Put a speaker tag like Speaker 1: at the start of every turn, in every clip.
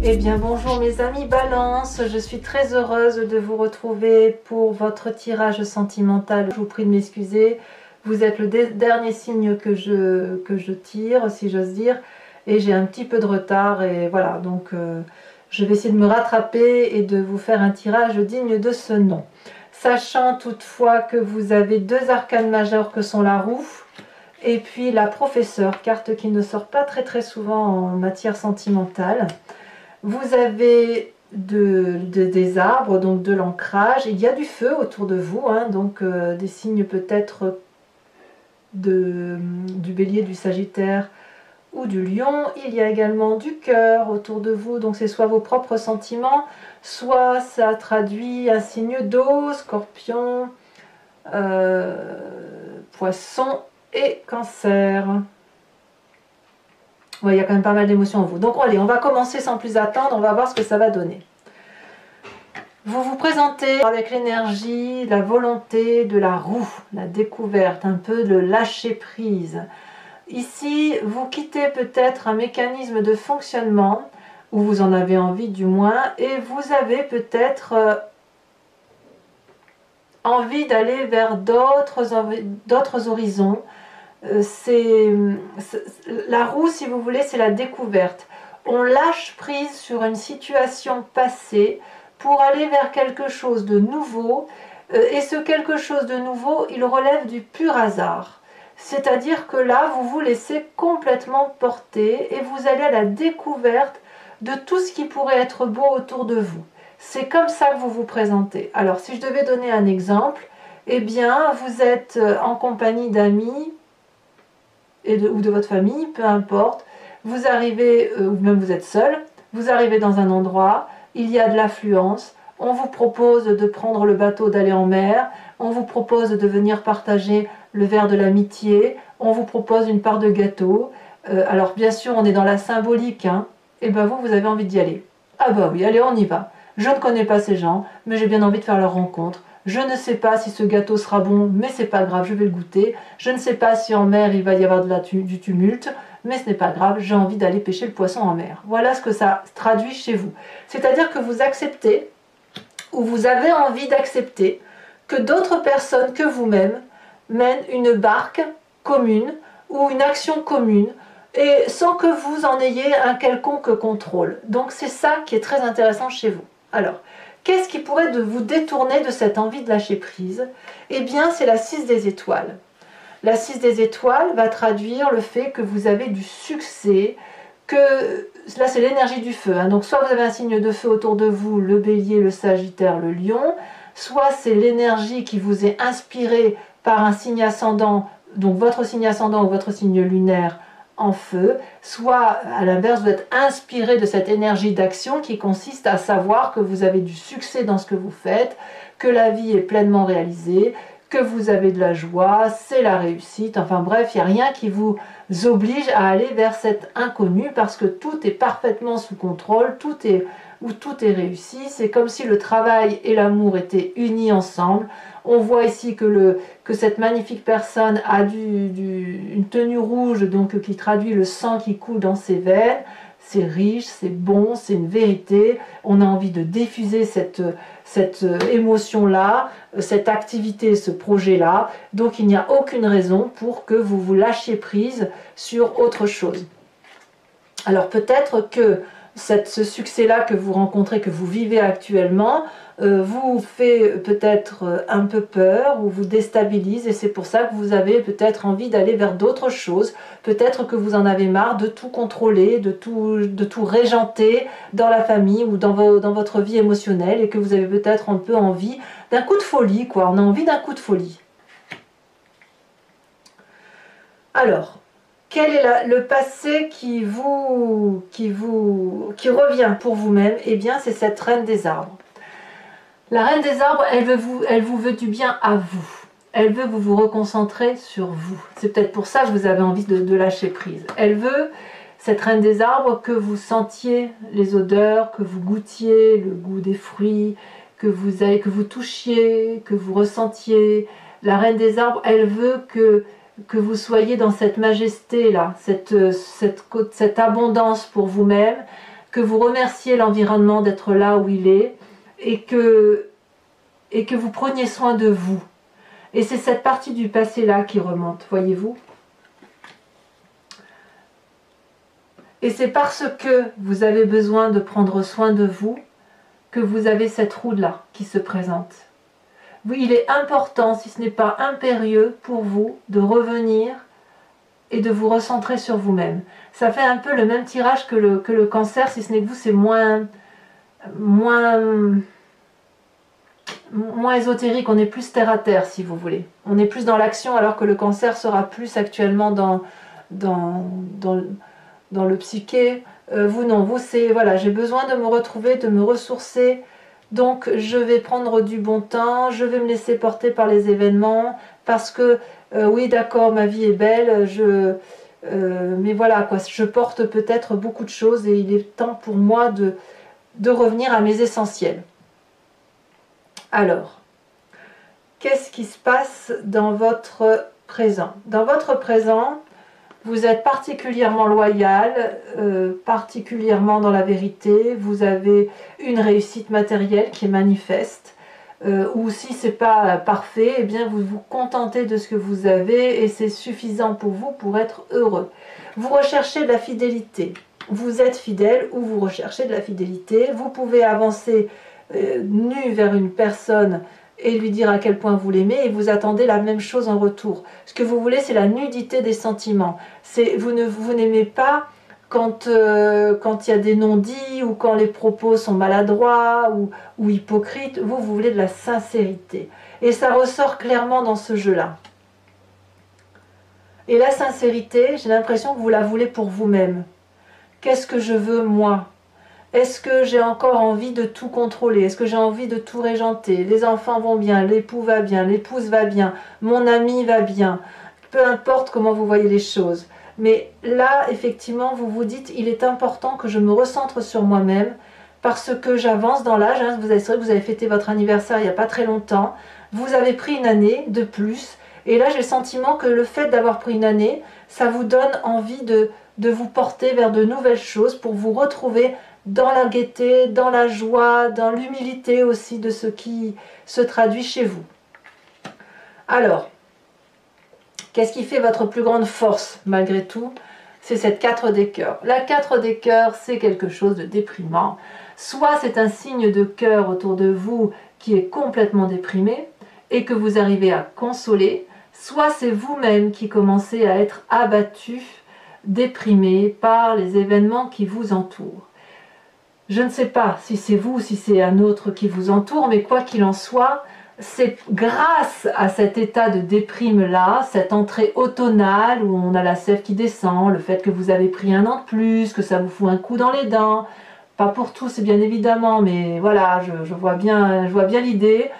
Speaker 1: Eh bien bonjour mes amis Balance, je suis très heureuse de vous retrouver pour votre tirage sentimental. Je vous prie de m'excuser, vous êtes le dernier signe que je tire, si j'ose dire, et j'ai un petit peu de retard et voilà, donc je vais essayer de me rattraper et de vous faire un tirage digne de ce nom. Sachant toutefois que vous avez deux arcanes majeures que sont la roue et puis la professeure, carte qui ne sort pas très souvent en matière sentimentale. Vous avez des arbres, donc de l'ancrage. Il y a du feu autour de vous, hein, donc des signes peut-être du bélier, du sagittaire ou du lion. Il y a également du cœur autour de vous, donc c'est soit vos propres sentiments, soit ça traduit un signe d'eau, scorpion, poisson et cancer. Ouais, il y a quand même pas mal d'émotions en vous. Donc allez, on va commencer sans plus attendre, on va voir ce que ça va donner. Vous vous présentez avec l'énergie, la volonté de la roue, la découverte, un peu de lâcher prise. Ici, vous quittez peut-être un mécanisme de fonctionnement, ou vous en avez envie du moins, et vous avez peut-être envie d'aller vers d'autres horizons. La roue, si vous voulez, c'est la découverte. On lâche prise sur une situation passée pour aller vers quelque chose de nouveau, et ce quelque chose de nouveau, il relève du pur hasard. C'est-à-dire que là, vous vous laissez complètement porter et vous allez à la découverte de tout ce qui pourrait être beau autour de vous. C'est comme ça que vous vous présentez. Alors, si je devais donner un exemple, eh bien, vous êtes en compagnie d'amis, ou de votre famille, peu importe, vous arrivez, ou même vous êtes seul, vous arrivez dans un endroit, il y a de l'affluence, on vous propose de prendre le bateau, d'aller en mer, on vous propose de venir partager le verre de l'amitié, on vous propose une part de gâteau, alors bien sûr on est dans la symbolique, hein, et ben vous avez envie d'y aller. Ah bah oui, allez on y va. Je ne connais pas ces gens, mais j'ai bien envie de faire leur rencontre. Je ne sais pas si ce gâteau sera bon, mais c'est pas grave, je vais le goûter. Je ne sais pas si en mer il va y avoir du tumulte, mais ce n'est pas grave, j'ai envie d'aller pêcher le poisson en mer. Voilà ce que ça traduit chez vous. C'est-à-dire que vous acceptez, ou vous avez envie d'accepter, que d'autres personnes que vous-même mènent une barque commune ou une action commune, et sans que vous en ayez un quelconque contrôle. Donc c'est ça qui est très intéressant chez vous. Alors, qu'est-ce qui pourrait vous détourner de cette envie de lâcher prise? Eh bien, c'est la 6 des étoiles. La 6 des étoiles va traduire le fait que vous avez du succès, que là c'est l'énergie du feu, hein. Donc soit vous avez un signe de feu autour de vous, le bélier, le sagittaire, le lion, soit c'est l'énergie qui vous est inspirée par un signe ascendant, donc votre signe ascendant ou votre signe lunaire en feu, soit à l'inverse vous êtes inspiré de cette énergie d'action qui consiste à savoir que vous avez du succès dans ce que vous faites, que la vie est pleinement réalisée, que vous avez de la joie, c'est la réussite, enfin bref, il n'y a rien qui vous oblige à aller vers cet inconnu parce que tout est parfaitement sous contrôle, tout est réussi, c'est comme si le travail et l'amour étaient unis ensemble. On voit ici que cette magnifique personne a une tenue rouge, donc qui traduit le sang qui coule dans ses veines. C'est riche, c'est bon, c'est une vérité. On a envie de diffuser cette émotion-là, cette activité, ce projet-là. Donc il n'y a aucune raison pour que vous vous lâchiez prise sur autre chose. Alors peut-être que ce succès-là que vous rencontrez, que vous vivez actuellement, vous fait peut-être un peu peur ou vous déstabilise, et c'est pour ça que vous avez peut-être envie d'aller vers d'autres choses. Peut-être que vous en avez marre de tout contrôler, de tout régenter dans la famille ou dans votre vie émotionnelle, et que vous avez peut-être un peu envie d'un coup de folie, quoi. On a envie d'un coup de folie. Alors, quel est le passé qui revient pour vous-même? Eh bien, c'est cette reine des arbres. La reine des arbres, elle vous veut du bien à vous. Elle veut que vous vous reconcentrez sur vous. C'est peut-être pour ça que vous avez envie de lâcher prise. Elle veut, cette reine des arbres, que vous sentiez les odeurs, que vous goûtiez le goût des fruits, que vous touchiez, que vous ressentiez. La reine des arbres, elle veut que vous soyez dans cette majesté-là, cette abondance pour vous-même, que vous remerciez l'environnement d'être là où il est et que vous preniez soin de vous. Et c'est cette partie du passé là qui remonte, voyez-vous. Et c'est parce que vous avez besoin de prendre soin de vous que vous avez cette roue là qui se présente. Oui, il est important, si ce n'est pas impérieux pour vous, de revenir et de vous recentrer sur vous-même. Ça fait un peu le même tirage que le cancer, si ce n'est que vous, c'est moins ésotérique, on est plus terre à terre, si vous voulez. On est plus dans l'action, alors que le cancer sera plus actuellement dans le psyché. Vous, non, vous, c'est, voilà, j'ai besoin de me retrouver, de me ressourcer. Donc je vais prendre du bon temps, je vais me laisser porter par les événements, parce que oui d'accord, ma vie est belle, mais voilà quoi, je porte peut-être beaucoup de choses et il est temps pour moi de revenir à mes essentiels. Alors, qu'est-ce qui se passe dans votre présent? Dans votre présent, vous êtes particulièrement loyal, particulièrement dans la vérité, vous avez une réussite matérielle qui est manifeste, ou si ce n'est pas parfait, eh bien vous vous contentez de ce que vous avez et c'est suffisant pour vous pour être heureux. Vous recherchez de la fidélité, vous êtes fidèle ou vous recherchez de la fidélité, vous pouvez avancer nu vers une personne et lui dire à quel point vous l'aimez et vous attendez la même chose en retour. Ce que vous voulez, c'est la nudité des sentiments. Vous n'aimez pas quand il y a des non-dits ou quand les propos sont maladroits ou hypocrites. Vous voulez de la sincérité. Et ça ressort clairement dans ce jeu-là. Et la sincérité, j'ai l'impression que vous la voulez pour vous-même. Qu'est-ce que je veux moi ? Est-ce que j'ai encore envie de tout contrôler? Est-ce que j'ai envie de tout régenter? Les enfants vont bien, l'époux va bien, l'épouse va bien, mon ami va bien. Peu importe comment vous voyez les choses. Mais là, effectivement, vous vous dites, il est important que je me recentre sur moi-même parce que j'avance dans l'âge. Hein. Vous avez fêté votre anniversaire il n'y a pas très longtemps. Vous avez pris une année de plus. Et là, j'ai le sentiment que le fait d'avoir pris une année, ça vous donne envie de vous porter vers de nouvelles choses pour vous retrouver dans la gaieté, dans la joie, dans l'humilité aussi de ce qui se traduit chez vous. Alors, qu'est-ce qui fait votre plus grande force malgré tout? C'est cette 4 des cœurs. La 4 des cœurs, c'est quelque chose de déprimant. Soit c'est un signe de cœur autour de vous qui est complètement déprimé et que vous arrivez à consoler, soit c'est vous-même qui commencez à être abattu, déprimé par les événements qui vous entourent. Je ne sais pas si c'est vous ou si c'est un autre qui vous entoure, mais quoi qu'il en soit, c'est grâce à cet état de déprime-là, cette entrée automnale où on a la sève qui descend, le fait que vous avez pris un an de plus, que ça vous fout un coup dans les dents, pas pour tous bien évidemment, mais voilà, je vois bien l'idée,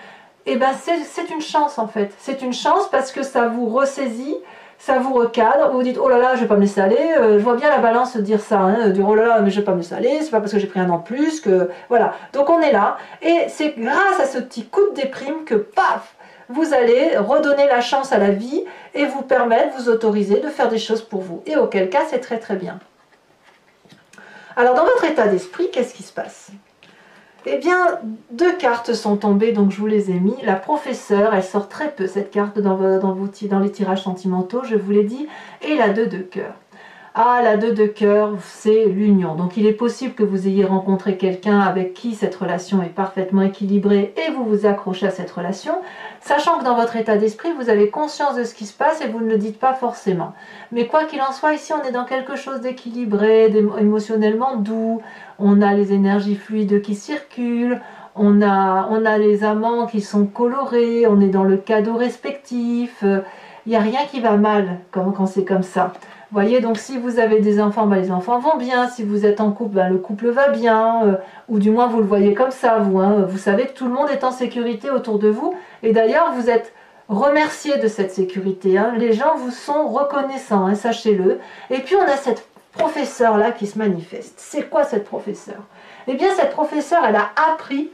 Speaker 1: et ben c'est une chance en fait, c'est une chance parce que ça vous ressaisit, ça vous recadre, vous vous dites oh là là je vais pas me laisser aller, je vois bien la balance dire ça, hein, dire oh là là mais je vais pas me laisser aller, c'est pas parce que j'ai pris un an de plus que voilà, donc on est là et c'est grâce à ce petit coup de déprime que paf vous allez redonner la chance à la vie et vous permettre, vous autoriser de faire des choses pour vous et auquel cas c'est très très bien. Alors dans votre état d'esprit, qu'est-ce qui se passe? Eh bien, 2 cartes sont tombées, donc je vous les ai mis. La professeure, elle sort très peu cette carte dans les tirages sentimentaux, je vous l'ai dit, et la 2 de cœur. Ah, la 2 de cœur, c'est l'union. Donc il est possible que vous ayez rencontré quelqu'un avec qui cette relation est parfaitement équilibrée et vous vous accrochez à cette relation, sachant que dans votre état d'esprit, vous avez conscience de ce qui se passe et vous ne le dites pas forcément. Mais quoi qu'il en soit, ici on est dans quelque chose d'équilibré, émotionnellement doux, on a les énergies fluides qui circulent, on a les amants qui sont colorés, on est dans le cadeau respectif, il n'y a rien qui va mal quand c'est comme ça. Vous voyez, donc si vous avez des enfants, ben les enfants vont bien. Si vous êtes en couple, ben le couple va bien. Ou du moins, vous le voyez comme ça, vous. Hein. Vous savez que tout le monde est en sécurité autour de vous. Et d'ailleurs, vous êtes remerciés de cette sécurité. Hein. Les gens vous sont reconnaissants, hein, sachez-le. Et puis, on a cette professeure-là qui se manifeste. C'est quoi cette professeure? Eh bien, cette professeure, elle a appris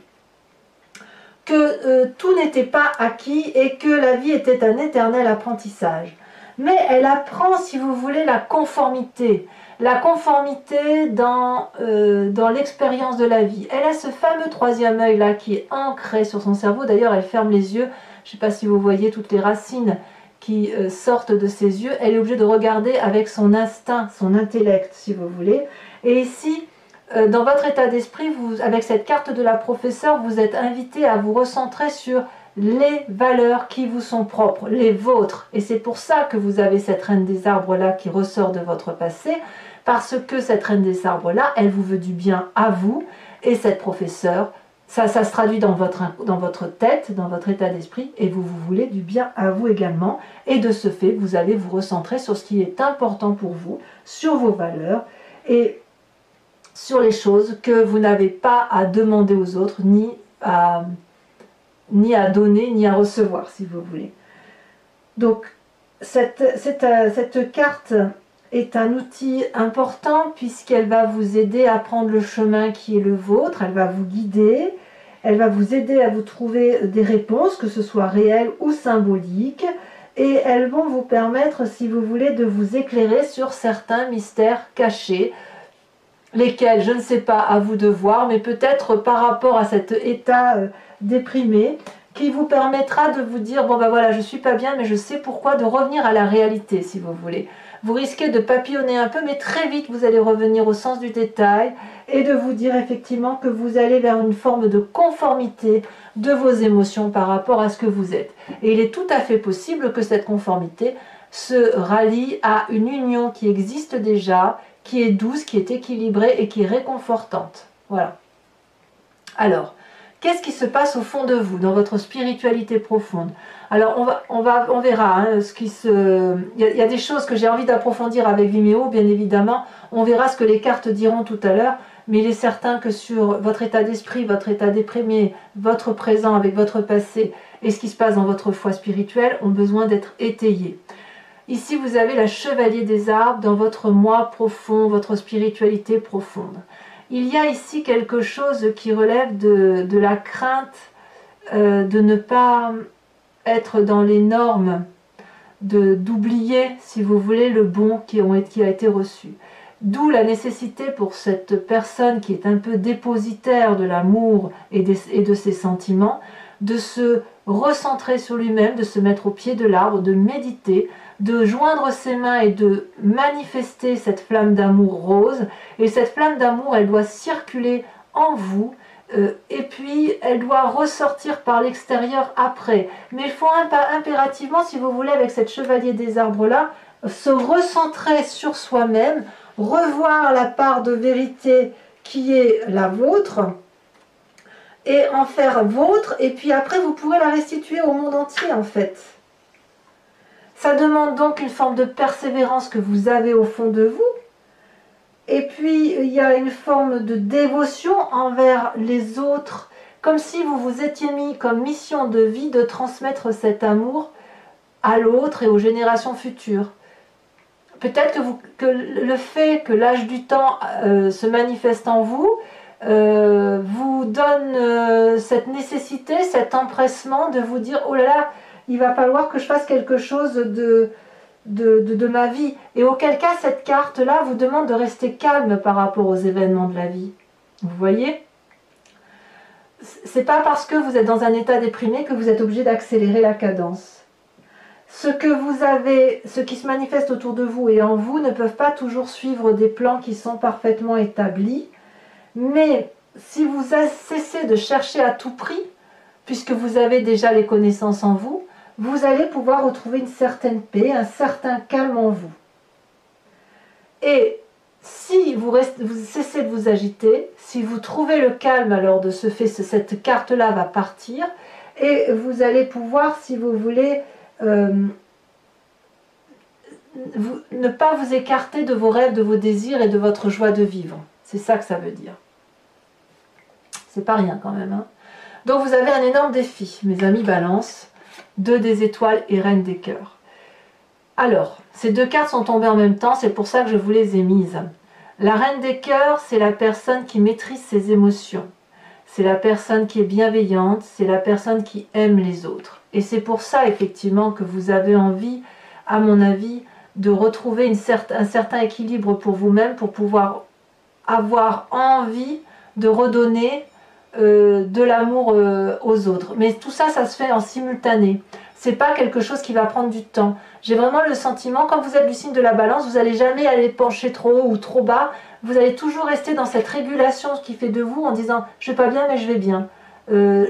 Speaker 1: que tout n'était pas acquis et que la vie était un éternel apprentissage. Mais elle apprend, si vous voulez, la conformité. la conformité dans l'expérience de la vie. Elle a ce fameux troisième œil là qui est ancré sur son cerveau. D'ailleurs, elle ferme les yeux. Je ne sais pas si vous voyez toutes les racines qui sortent de ses yeux. Elle est obligée de regarder avec son instinct, son intellect, si vous voulez. Et ici, dans votre état d'esprit, avec cette carte de la professeure, vous êtes invité à vous recentrer sur les valeurs qui vous sont propres, les vôtres. Et c'est pour ça que vous avez cette reine des arbres là qui ressort de votre passé, parce que cette reine des arbres là, elle vous veut du bien à vous, et cette professeure, ça se traduit dans votre tête, dans votre état d'esprit, et vous voulez du bien à vous également, et de ce fait, vous allez vous recentrer sur ce qui est important pour vous, sur vos valeurs, et sur les choses que vous n'avez pas à demander aux autres, ni à donner, ni à recevoir, si vous voulez. Donc, cette carte est un outil important puisqu'elle va vous aider à prendre le chemin qui est le vôtre, elle va vous guider, elle va vous aider à vous trouver des réponses, que ce soit réelles ou symboliques, et elles vont vous permettre, si vous voulez, de vous éclairer sur certains mystères cachés, lesquels, je ne sais pas, à vous de voir, mais peut-être par rapport à cet état déprimé, qui vous permettra de vous dire, bon ben voilà, je suis pas bien, mais je sais pourquoi, de revenir à la réalité, si vous voulez. Vous risquez de papillonner un peu, mais très vite, vous allez revenir au sens du détail, et de vous dire effectivement que vous allez vers une forme de conformité de vos émotions par rapport à ce que vous êtes. Et il est tout à fait possible que cette conformité se rallie à une union qui existe déjà, qui est douce, qui est équilibrée et qui est réconfortante. Voilà. Alors, qu'est-ce qui se passe au fond de vous, dans votre spiritualité profonde? Alors, on verra hein, ce qui se... Il y a des choses que j'ai envie d'approfondir avec Vimeo, bien évidemment. On verra ce que les cartes diront tout à l'heure, mais il est certain que sur votre état d'esprit, votre état déprimé, votre présent avec votre passé et ce qui se passe dans votre foi spirituelle ont besoin d'être étayés. Ici, vous avez la chevalier des arbres dans votre moi profond, votre spiritualité profonde. Il y a ici quelque chose qui relève de la crainte de ne pas être dans les normes, d'oublier, si vous voulez, le bon qui a été reçu. D'où la nécessité pour cette personne qui est un peu dépositaire de l'amour et de ses sentiments, de se recentrer sur lui-même, de se mettre au pied de l'arbre, de méditer, de joindre ses mains et de manifester cette flamme d'amour rose. Et cette flamme d'amour, elle doit circuler en vous, et puis elle doit ressortir par l'extérieur après. Mais il faut impérativement, si vous voulez, avec cette chevalier des arbres-là, se recentrer sur soi-même, revoir la part de vérité qui est la vôtre, et en faire vôtre, et puis après vous pourrez la restituer au monde entier en fait. Ça demande donc une forme de persévérance que vous avez au fond de vous, et puis il y a une forme de dévotion envers les autres, comme si vous vous étiez mis comme mission de vie de transmettre cet amour à l'autre et aux générations futures. Peut-être que le fait que l'âge du temps se manifeste en vous, vous donne cette nécessité, cet empressement de vous dire « Oh là là, il va falloir que je fasse quelque chose de ma vie. » Et auquel cas, cette carte-là vous demande de rester calme par rapport aux événements de la vie. Vous voyez? C'est pas parce que vous êtes dans un état déprimé que vous êtes obligé d'accélérer la cadence. Ce qui se manifeste autour de vous et en vous ne peuvent pas toujours suivre des plans qui sont parfaitement établis. Mais si vous cessez de chercher à tout prix, puisque vous avez déjà les connaissances en vous, vous allez pouvoir retrouver une certaine paix, un certain calme en vous. Et si vous cessez de vous agiter, si vous trouvez le calme, alors de ce fait, cette carte-là va partir, et vous allez pouvoir, si vous voulez, ne pas vous écarter de vos rêves, de vos désirs et de votre joie de vivre. C'est ça que ça veut dire. C'est pas rien quand même. Hein. Donc vous avez un énorme défi, mes amis Balance, 2 des étoiles et Reine des cœurs. Alors, ces 2 cartes sont tombées en même temps, c'est pour ça que je vous les ai mises. La Reine des cœurs, c'est la personne qui maîtrise ses émotions. C'est la personne qui est bienveillante, c'est la personne qui aime les autres. Et c'est pour ça, effectivement, que vous avez envie, à mon avis, de retrouver un certain équilibre pour vous-même, pour pouvoir avoir envie de redonner de l'amour aux autres. Mais tout ça, ça se fait en simultané. C'est pas quelque chose qui va prendre du temps. J'ai vraiment le sentiment, quand vous êtes du signe de la balance, vous n'allez jamais aller pencher trop haut ou trop bas. Vous allez toujours rester dans cette régulation qui fait de vous en disant « je vais pas bien mais je vais bien ».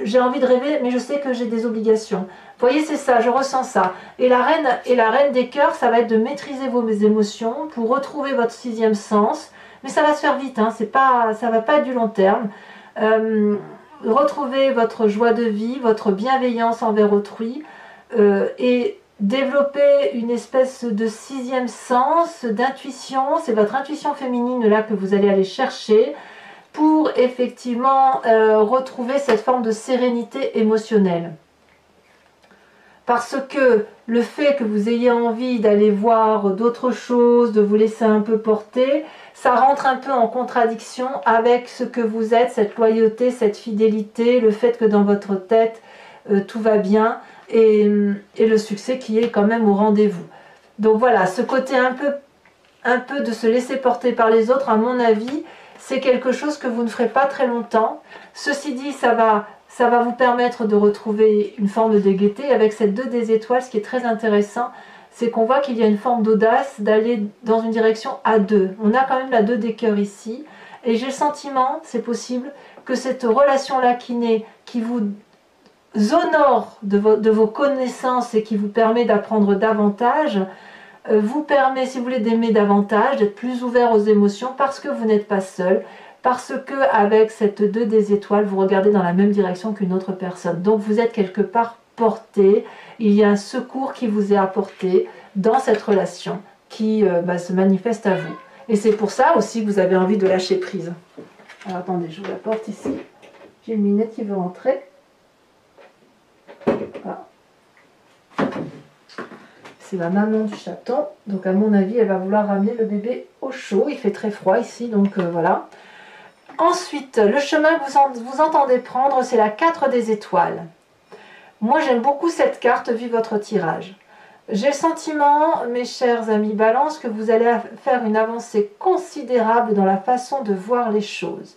Speaker 1: J'ai envie de rêver mais je sais que j'ai des obligations. Vous voyez, c'est ça, je ressens ça. Et la reine des cœurs, ça va être de maîtriser vos émotions pour retrouver votre sixième sens. Mais ça va se faire vite, hein, ça va pas être du long terme. Retrouver votre joie de vie, votre bienveillance envers autrui et développer une espèce de sixième sens, d'intuition. C'est votre intuition féminine là que vous allez aller chercher pour effectivement retrouver cette forme de sérénité émotionnelle. Parce que le fait que vous ayez envie d'aller voir d'autres choses, de vous laisser un peu porter, ça rentre un peu en contradiction avec ce que vous êtes, cette loyauté, cette fidélité, le fait que dans votre tête, tout va bien et le succès qui est quand même au rendez-vous. Donc voilà, ce côté un peu de se laisser porter par les autres, à mon avis, c'est quelque chose que vous ne ferez pas très longtemps. Ceci dit, ça va vous permettre de retrouver une forme de gaieté. Avec cette 2 des étoiles, ce qui est très intéressant, c'est qu'on voit qu'il y a une forme d'audace d'aller dans une direction à deux. On a quand même la 2 des cœurs ici. Et j'ai le sentiment, c'est possible, que cette relation-là qui naît, qui vous honore de vos connaissances et qui vous permet d'apprendre davantage, vous permet, si vous voulez, d'aimer davantage, d'être plus ouvert aux émotions parce que vous n'êtes pas seul. Parce que avec cette 2 des étoiles, vous regardez dans la même direction qu'une autre personne. Donc vous êtes quelque part porté, il y a un secours qui vous est apporté dans cette relation qui se manifeste à vous. Et c'est pour ça aussi que vous avez envie de lâcher prise. Alors attendez, je vous la porte ici. J'ai une minette qui veut rentrer. Voilà. C'est la maman du chaton. Donc à mon avis, elle va vouloir ramener le bébé au chaud. Il fait très froid ici, donc voilà. Ensuite, le chemin que vous entendez prendre, c'est la 4 des étoiles. Moi, j'aime beaucoup cette carte vu votre tirage. J'ai le sentiment, mes chers amis Balance, que vous allez faire une avancée considérable dans la façon de voir les choses.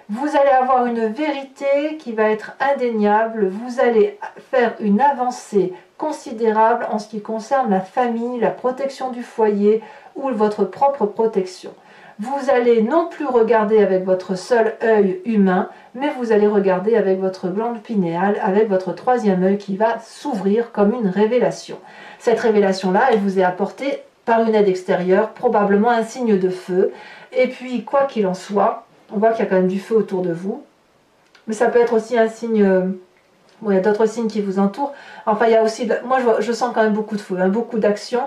Speaker 1: Vous allez avoir une vérité qui va être indéniable. Vous allez faire une avancée considérable en ce qui concerne la famille, la protection du foyer ou votre propre protection. Vous allez non plus regarder avec votre seul œil humain, mais vous allez regarder avec votre glande pinéale, avec votre 3e œil qui va s'ouvrir comme une révélation. Cette révélation-là, elle vous est apportée par une aide extérieure, probablement un signe de feu. Et puis, quoi qu'il en soit, on voit qu'il y a quand même du feu autour de vous. Mais ça peut être aussi un signe... bon, il y a d'autres signes qui vous entourent. Enfin, il y a aussi... Moi, je sens quand même beaucoup de feu, hein, beaucoup d'action.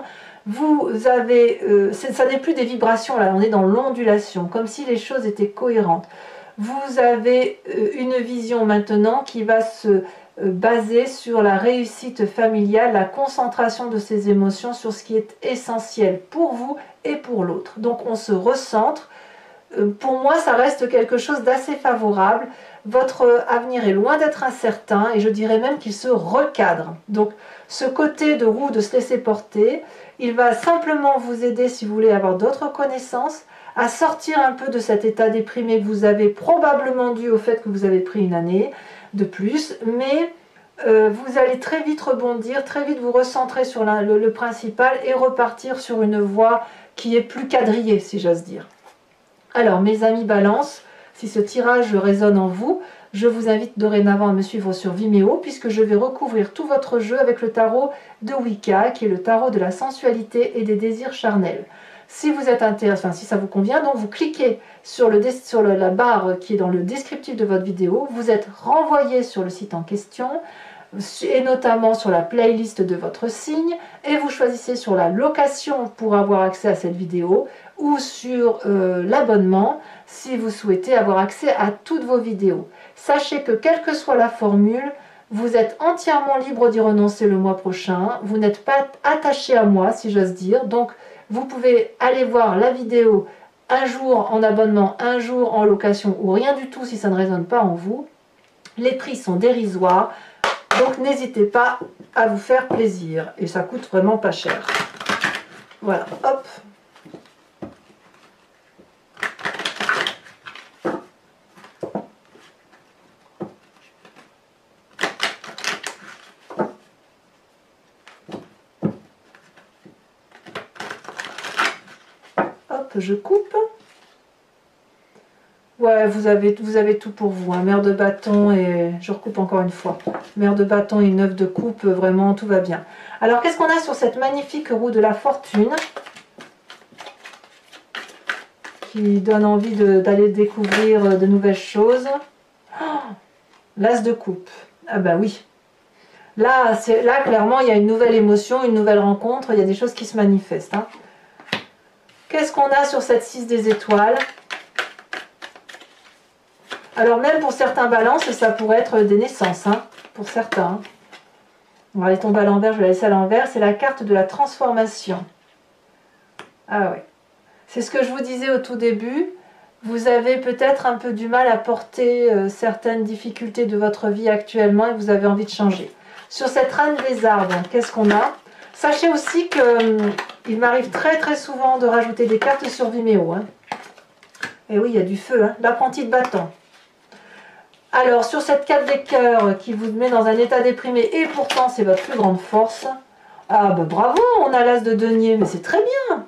Speaker 1: Vous avez... ça n'est plus des vibrations, là. On est dans l'ondulation, comme si les choses étaient cohérentes. Vous avez une vision maintenant qui va se baser sur la réussite familiale, la concentration de ces émotions sur ce qui est essentiel pour vous et pour l'autre. Donc, on se recentre. Pour moi, ça reste quelque chose d'assez favorable. Votre avenir est loin d'être incertain et je dirais même qu'il se recadre. Donc, ce côté de roue, de se laisser porter, il va simplement vous aider, si vous voulez avoir d'autres connaissances, à sortir un peu de cet état déprimé que vous avez probablement dû au fait que vous avez pris une année de plus, mais vous allez très vite rebondir, très vite vous recentrer sur le principal et repartir sur une voie qui est plus quadrillée, si j'ose dire. Alors, mes amis Balance, si ce tirage résonne en vous, je vous invite dorénavant à me suivre sur Vimeo, puisque je vais recouvrir tout votre jeu avec le tarot de Wicca, qui est le tarot de la sensualité et des désirs charnels. Si vous êtes intéressé, enfin, si ça vous convient, donc vous cliquez sur la barre qui est dans le descriptif de votre vidéo, vous êtes renvoyé sur le site en question, et notamment sur la playlist de votre signe, et vous choisissez sur la location pour avoir accès à cette vidéo, ou sur l'abonnement si vous souhaitez avoir accès à toutes vos vidéos. Sachez que quelle que soit la formule, vous êtes entièrement libre d'y renoncer le mois prochain, vous n'êtes pas attaché à moi si j'ose dire, donc vous pouvez aller voir la vidéo un jour en abonnement, un jour en location ou rien du tout si ça ne résonne pas en vous. Les prix sont dérisoires, donc n'hésitez pas à vous faire plaisir et ça coûte vraiment pas cher. Voilà, hop. Hop, je coupe. Ouais, vous avez tout pour vous. Hein. Mère de bâton et... Je recoupe encore une fois. Mère de bâton et une œuf de coupe, vraiment, tout va bien. Alors, qu'est-ce qu'on a sur cette magnifique roue de la fortune qui donne envie d'aller découvrir de nouvelles choses. Oh, l'as de coupe. Ah bah oui. Là, clairement, il y a une nouvelle émotion, une nouvelle rencontre. Il y a des choses qui se manifestent. Hein. Qu'est-ce qu'on a sur cette 6 des étoiles? Alors même pour certains balances, ça pourrait être des naissances, hein, pour certains. On va aller tomber à l'envers, je vais la laisser à l'envers. C'est la carte de la transformation. Ah ouais. C'est ce que je vous disais au tout début. Vous avez peut-être un peu du mal à porter certaines difficultés de votre vie actuellement et vous avez envie de changer. Sur cette reine des arbres, qu'est-ce qu'on a? Sachez aussi qu'il m'arrive très souvent de rajouter des cartes sur Vimeo. Hein. Et oui, il y a du feu. Hein. L'apprenti de bâton. Alors, sur cette 4 des cœurs qui vous met dans un état déprimé, et pourtant c'est votre plus grande force, ah bah bravo, on a l'as de denier, mais c'est très bien.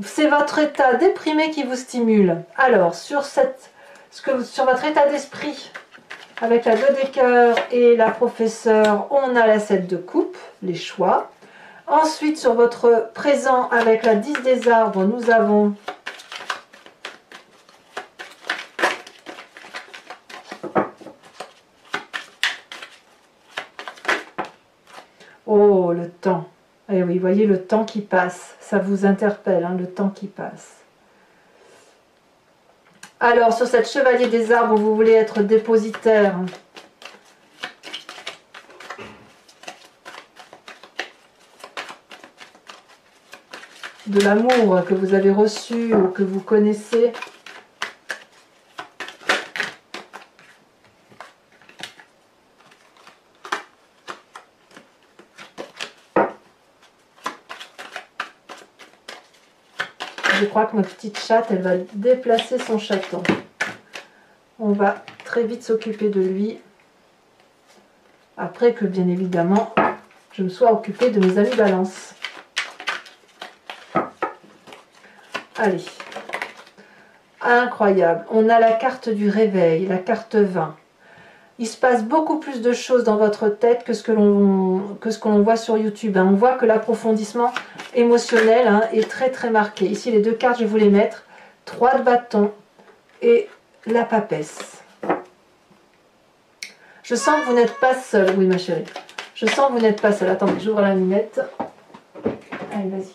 Speaker 1: C'est votre état déprimé qui vous stimule. Alors, sur votre état d'esprit, avec la 2 des cœurs et la professeure, on a la 7 de coupe, les choix. Ensuite, sur votre présent, avec la 10 des arbres, nous avons... Oh, le temps. Eh oui, voyez le temps qui passe. Ça vous interpelle, hein, le temps qui passe. Alors, sur cette chevalier des arbres, vous voulez être dépositaire. De l'amour que vous avez reçu ou que vous connaissez. Je crois que ma petite chatte, elle va déplacer son chaton. On va très vite s'occuper de lui. Après que, bien évidemment, je me sois occupée de mes amis balance. Allez. Incroyable. On a la carte du réveil, la carte 20. Il se passe beaucoup plus de choses dans votre tête que ce que l'on voit sur YouTube. On voit que l'approfondissement émotionnel est très marqué. Ici, les deux cartes, je vais vous les mettre. 3 de bâton et la papesse. Je sens que vous n'êtes pas seul. Oui, ma chérie. Je sens que vous n'êtes pas seul. Attendez, j'ouvre la lunette. Allez, vas-y.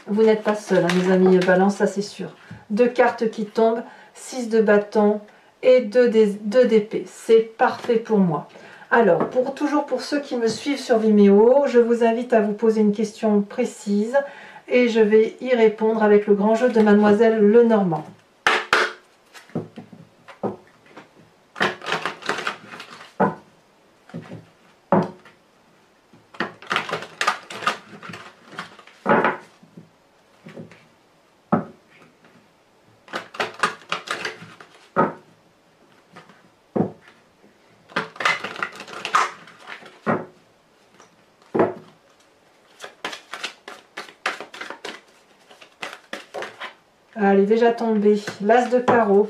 Speaker 1: Vous n'êtes pas seul, hein, mes amis balance, ça c'est sûr. 2 cartes qui tombent, 6 de bâton et 2 d'épée. C'est parfait pour moi. Alors, toujours pour ceux qui me suivent sur Vimeo, je vous invite à vous poser une question précise et je vais y répondre avec le grand jeu de Mademoiselle Lenormand. Elle est déjà tombée. L'as de carreau.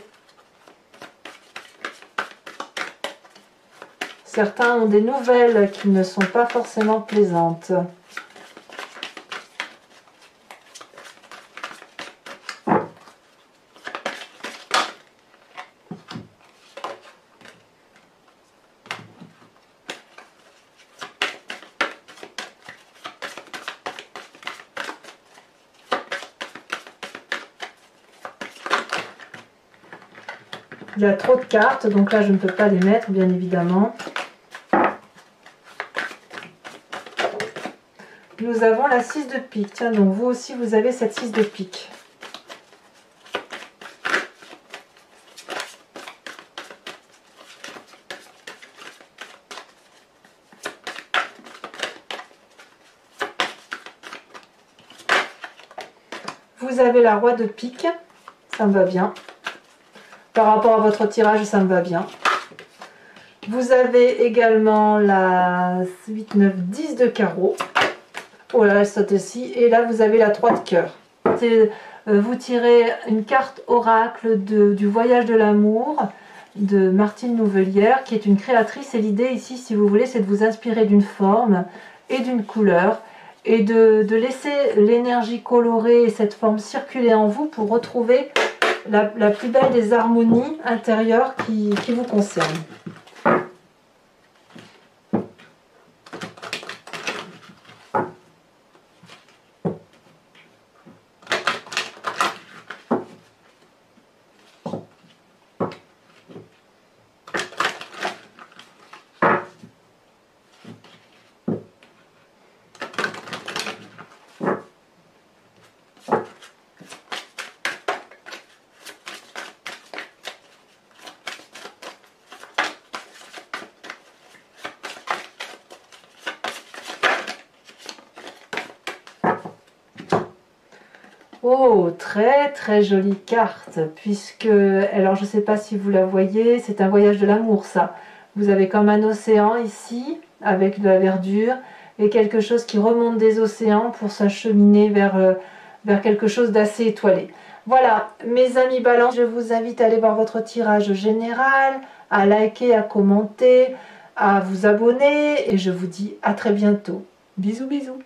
Speaker 1: Certains ont des nouvelles qui ne sont pas forcément plaisantes. Il y a trop de cartes, donc là je ne peux pas les mettre, bien évidemment. Nous avons la 6 de pique. Tiens, donc vous aussi vous avez cette 6 de pique. vous avez la roi de pique, ça me va bien. Par rapport à votre tirage, ça me va bien. Vous avez également la 8, 9, 10 de carreau. Oh là, elle saute aussi. Et là, vous avez la 3 de cœur. Vous tirez une carte oracle du voyage de l'amour de Martine Nouvelière, qui est une créatrice. Et l'idée ici, si vous voulez, c'est de vous inspirer d'une forme et d'une couleur et de laisser l'énergie colorée et cette forme circuler en vous pour retrouver la plus belle des harmonies intérieures qui vous concernent. Oh, très très jolie carte, puisque, alors je ne sais pas si vous la voyez, c'est un voyage de l'amour ça. Vous avez comme un océan ici, avec de la verdure, et quelque chose qui remonte des océans pour s'acheminer vers quelque chose d'assez étoilé. Voilà, mes amis Balance, je vous invite à aller voir votre tirage général, à liker, à commenter, à vous abonner, et je vous dis à très bientôt. Bisous bisous.